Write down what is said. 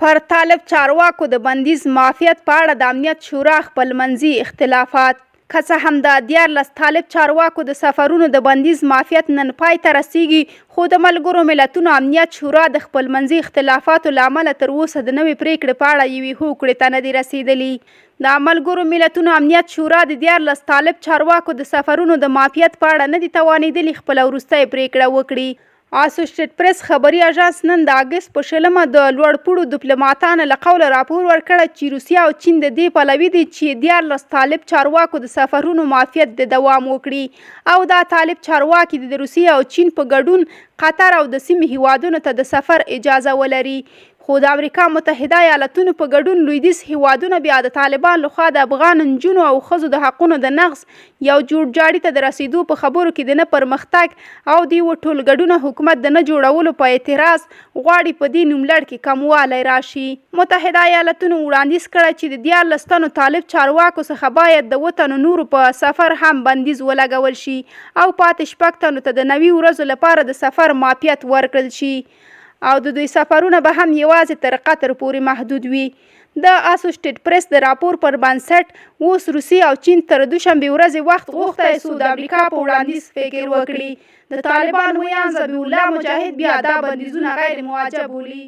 پر طالب چارواکو د بندیز معافیت په اړه د امنیت شورا خپلمنځي اختلافات. که څه هم د 14 طالب چارواکو د سفرونو د بندیز معافیت نن پای ته رسیږي، خو د ملګرو ملتونو امنیت شورا د خپلمنځي اختلافاتو له امله تر اوسه د نوې پریکړې په اړه یوې هوکړې ته نه دي رسیدلي. د ملګرو ملتونو امنیت شورا د 14 طالب چارواکو د سفرونو د معافیت په اړه نه دي توانېدلي خپله وروستۍ پریکړه وکړي. اسوسییټډ پریس خبري اژانس نن د اګست په 20 د لوړپوړو ډیپلوماټانو له قوله راپور ورکړی چې روسیه او چین د دې پلوي دي چې 14 طالب چارواکو د سفرونو معافیت د دوام وکړي او دا طالب چارواکي د روسیه او چین په ګډون قطر او د سیمې هیوادونو ته د سفر اجازه ولري. خو د امریکا متحده ایالتونو په ګډون لویدیځ هیوادونه بیا د طالبان لخوا د افغان نجونو او ښځو د حقونو د نقض یو جوړجاړي ته د رسیدو په خبرو کې د نه پرمختګ او د یوه ټولګډونه حکومت د نه جوړولو په اعتراض غواړي په دې نوملړ کې کموالی راشي. متحده ایالتونو وړاندیز کړی چې د 14 تنو طالب چارواکو څخه باید د 7 تنو نورو په سفر هم بندیز ولګول شي او پاتې 6 تنو ته د 90 ورځو لپاره د سفر معافیت ورکړل شي او د دوی سفرونه به هم یوازې تر قطر پورې محدود وي. د اسوسییټډ پریس د راپور پر بنسټ اوس روسیه او چین تر دوشنبې ورځې وخت غوښتی څو د امریکا په وړاندیز فکر وکړي. د طالبانو ویاند ذبیح الله مجاهد بیا دا بندیزونه غیر مواجب بولي.